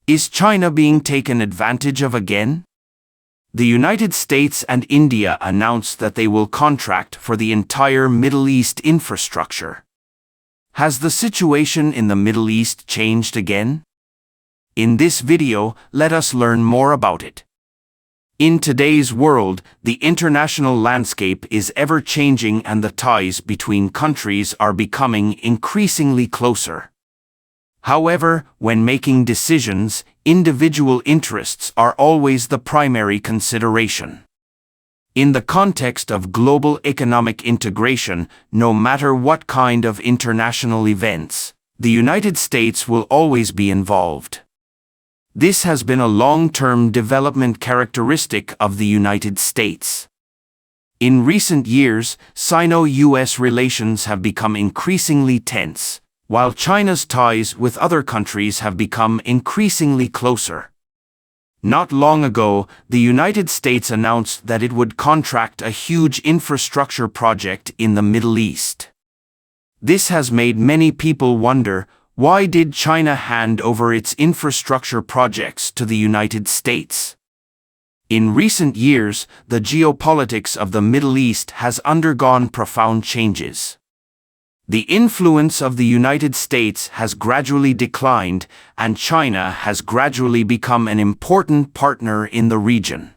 Is China being taken advantage of again? The United States and India announced that they will contract for the entire Middle East infrastructure. Has the situation in the Middle East changed again? In this video, let us learn more about it. In today's world, the international landscape is ever-changing and the ties between countries are becoming increasingly closer. However, when making decisions, individual interests are always the primary consideration. In the context of global economic integration, no matter what kind of international events, the United States will always be involved. This has been a long-term development characteristic of the United States. In recent years, Sino-US relations have become increasingly tense, while China's ties with other countries have become increasingly closer. Not long ago, the United States announced that it would contract a huge infrastructure project in the Middle East. This has made many people wonder, why did China hand over its infrastructure projects to the United States? In recent years, the geopolitics of the Middle East has undergone profound changes. The influence of the United States has gradually declined, and China has gradually become an important partner in the region.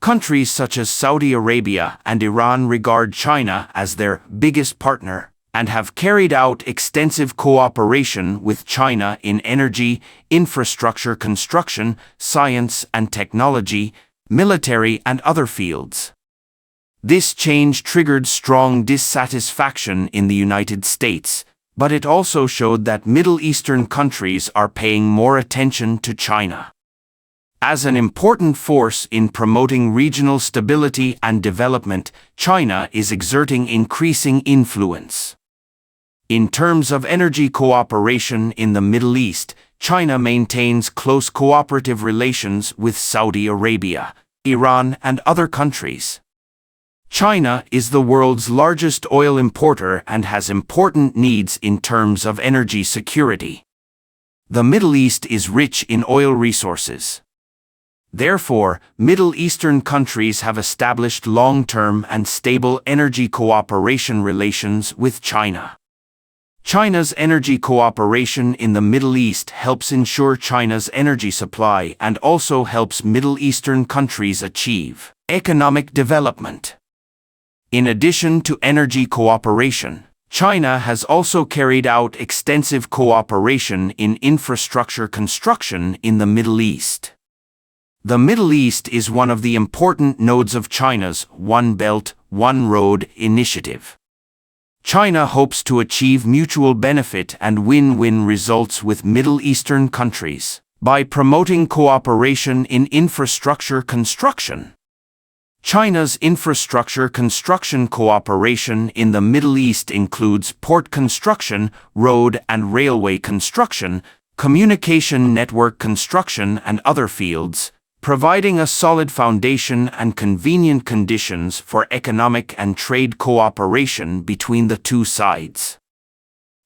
Countries such as Saudi Arabia and Iran regard China as their biggest partner, and have carried out extensive cooperation with China in energy, infrastructure construction, science and technology, military and other fields. This change triggered strong dissatisfaction in the United States, but it also showed that Middle Eastern countries are paying more attention to China. As an important force in promoting regional stability and development, China is exerting increasing influence. In terms of energy cooperation in the Middle East, China maintains close cooperative relations with Saudi Arabia, Iran and other countries. China is the world's largest oil importer and has important needs in terms of energy security. The Middle East is rich in oil resources. Therefore, Middle Eastern countries have established long-term and stable energy cooperation relations with China. China's energy cooperation in the Middle East helps ensure China's energy supply and also helps Middle Eastern countries achieve economic development. In addition to energy cooperation, China has also carried out extensive cooperation in infrastructure construction in the Middle East. The Middle East is one of the important nodes of China's One Belt, One Road initiative. China hopes to achieve mutual benefit and win-win results with Middle Eastern countries by promoting cooperation in infrastructure construction. China's infrastructure construction cooperation in the Middle East includes port construction, road and railway construction, communication network construction and other fields, providing a solid foundation and convenient conditions for economic and trade cooperation between the two sides.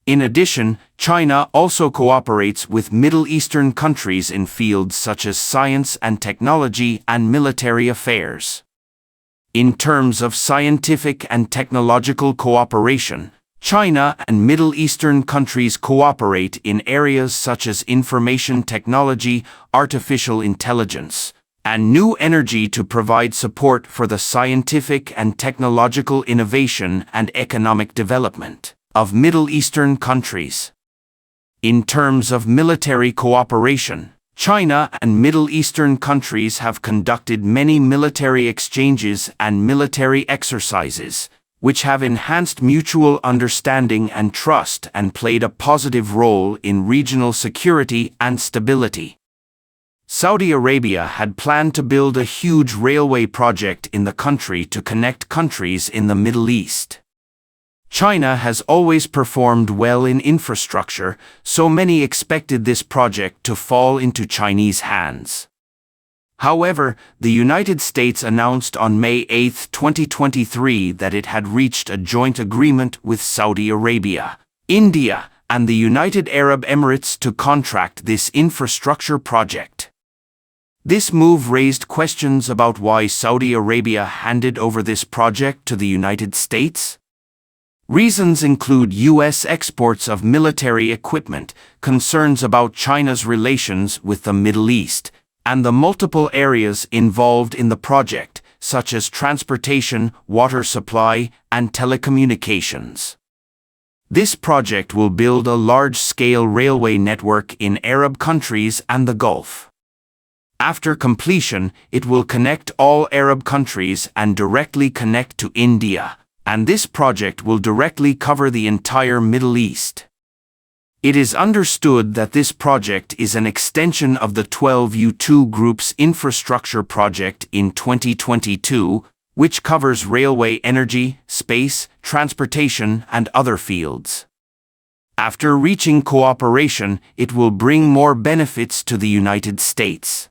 In addition, China also cooperates with Middle Eastern countries in fields such as science and technology and military affairs. In terms of scientific and technological cooperation, China and Middle Eastern countries cooperate in areas such as information technology, artificial intelligence, and new energy to provide support for the scientific and technological innovation and economic development of Middle Eastern countries. In terms of military cooperation, China and Middle Eastern countries have conducted many military exchanges and military exercises, which have enhanced mutual understanding and trust and played a positive role in regional security and stability. Saudi Arabia had planned to build a huge railway project in the country to connect countries in the Middle East. China has always performed well in infrastructure, so many expected this project to fall into Chinese hands. However, the United States announced on May 8, 2023 that it had reached a joint agreement with Saudi Arabia, India, and the United Arab Emirates to contract this infrastructure project. This move raised questions about why Saudi Arabia handed over this project to the United States. Reasons include U.S. exports of military equipment, concerns about China's relations with the Middle East, and the multiple areas involved in the project, such as transportation, water supply, and telecommunications. This project will build a large-scale railway network in Arab countries and the Gulf. After completion, it will connect all Arab countries and directly connect to India, and this project will directly cover the entire Middle East. It is understood that this project is an extension of the 12U2 Group's infrastructure project in 2022, which covers railway, energy, space, transportation, and other fields. After reaching cooperation, it will bring more benefits to the United States.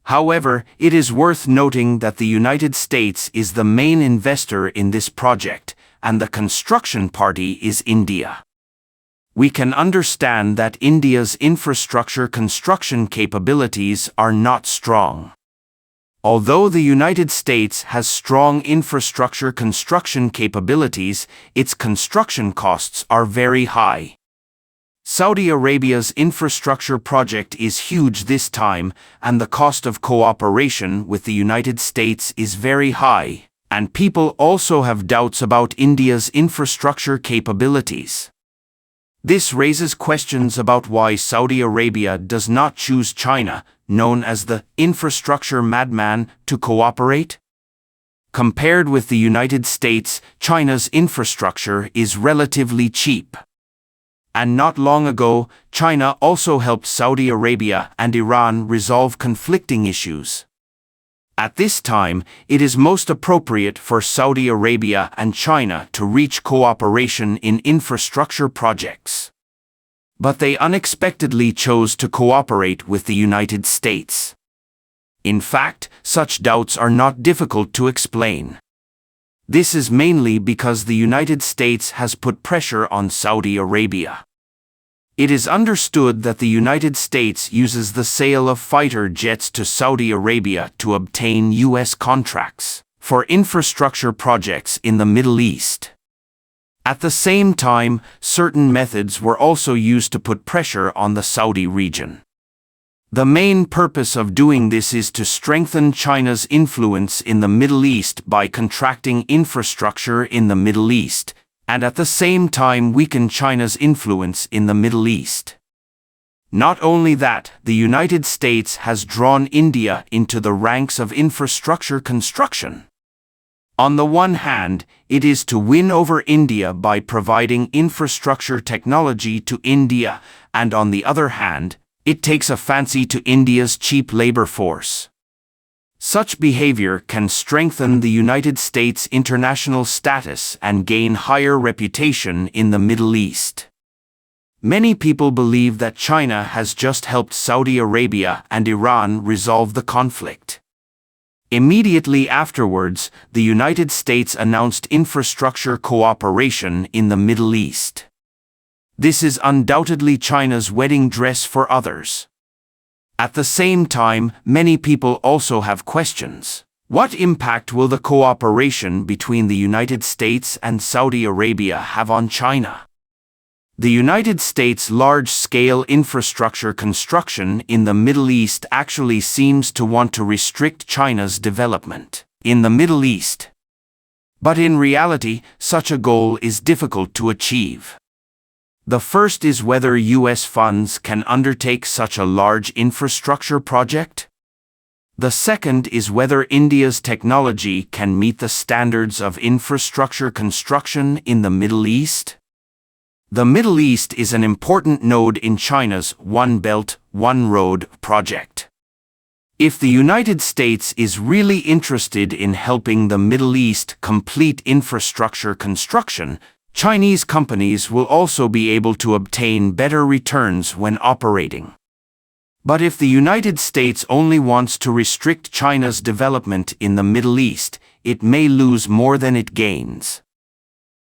However, it is worth noting that the United States is the main investor in this project, and the construction party is India. We can understand that India's infrastructure construction capabilities are not strong. Although the United States has strong infrastructure construction capabilities, its construction costs are very high. Saudi Arabia's infrastructure project is huge this time, and the cost of cooperation with the United States is very high, and people also have doubts about India's infrastructure capabilities. This raises questions about why Saudi Arabia does not choose China, known as the infrastructure madman, to cooperate. Compared with the United States, China's infrastructure is relatively cheap. And not long ago, China also helped Saudi Arabia and Iran resolve conflicting issues. At this time, it is most appropriate for Saudi Arabia and China to reach cooperation in infrastructure projects. But they unexpectedly chose to cooperate with the United States. In fact, such doubts are not difficult to explain. This is mainly because the United States has put pressure on Saudi Arabia. It is understood that the United States uses the sale of fighter jets to Saudi Arabia to obtain U.S. contracts for infrastructure projects in the Middle East. At the same time, certain methods were also used to put pressure on the Saudi region. The main purpose of doing this is to strengthen China's influence in the Middle East by contracting infrastructure in the Middle East, and at the same time weaken China's influence in the Middle East. Not only that, the United States has drawn India into the ranks of infrastructure construction. On the one hand, it is to win over India by providing infrastructure technology to India, and on the other hand, it takes a fancy to India's cheap labor force. Such behavior can strengthen the United States' international status and gain higher reputation in the Middle East. Many people believe that China has just helped Saudi Arabia and Iran resolve the conflict. Immediately afterwards, the United States announced infrastructure cooperation in the Middle East. This is undoubtedly China's wedding dress for others. At the same time, many people also have questions. What impact will the cooperation between the United States and Saudi Arabia have on China? The United States' large-scale infrastructure construction in the Middle East actually seems to want to restrict China's development in the Middle East. But in reality, such a goal is difficult to achieve. The first is whether U.S. funds can undertake such a large infrastructure project. The second is whether India's technology can meet the standards of infrastructure construction in the Middle East. The Middle East is an important node in China's One Belt, One Road project. If the United States is really interested in helping the Middle East complete infrastructure construction, Chinese companies will also be able to obtain better returns when operating. But if the United States only wants to restrict China's development in the Middle East, it may lose more than it gains.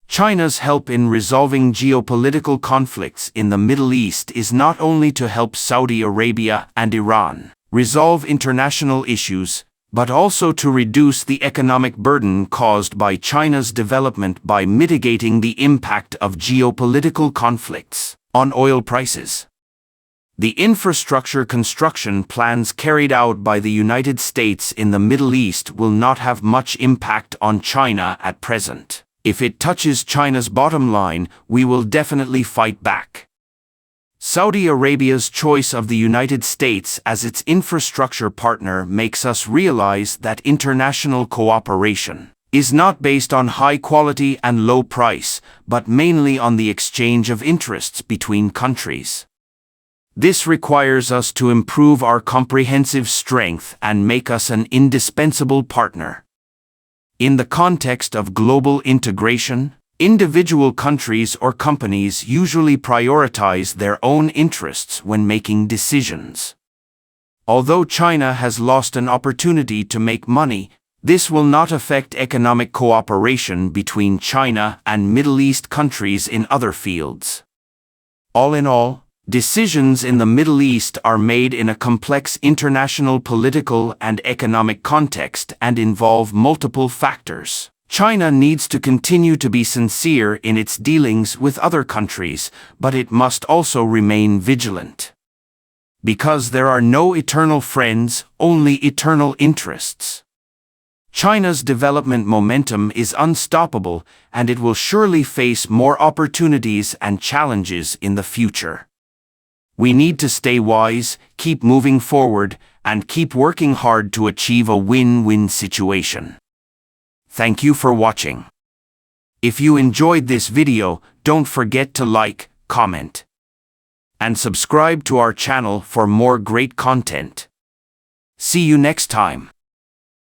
China's help in resolving geopolitical conflicts in the Middle East is not only to help Saudi Arabia and Iran resolve international issues, but also to reduce the economic burden caused by China's development by mitigating the impact of geopolitical conflicts on oil prices. The infrastructure construction plans carried out by the United States in the Middle East will not have much impact on China at present. If it touches China's bottom line, we will definitely fight back. Saudi Arabia's choice of the United States as its infrastructure partner makes us realize that international cooperation is not based on high quality and low price, but mainly on the exchange of interests between countries. This requires us to improve our comprehensive strength and make us an indispensable partner. In the context of global integration, individual countries or companies usually prioritize their own interests when making decisions. Although China has lost an opportunity to make money, this will not affect economic cooperation between China and Middle East countries in other fields. All in all, decisions in the Middle East are made in a complex international political and economic context and involve multiple factors. China needs to continue to be sincere in its dealings with other countries, but it must also remain vigilant. Because there are no eternal friends, only eternal interests. China's development momentum is unstoppable, and it will surely face more opportunities and challenges in the future. We need to stay wise, keep moving forward, and keep working hard to achieve a win-win situation. Thank you for watching. If you enjoyed this video, don't forget to like, comment, and subscribe to our channel for more great content. See you next time.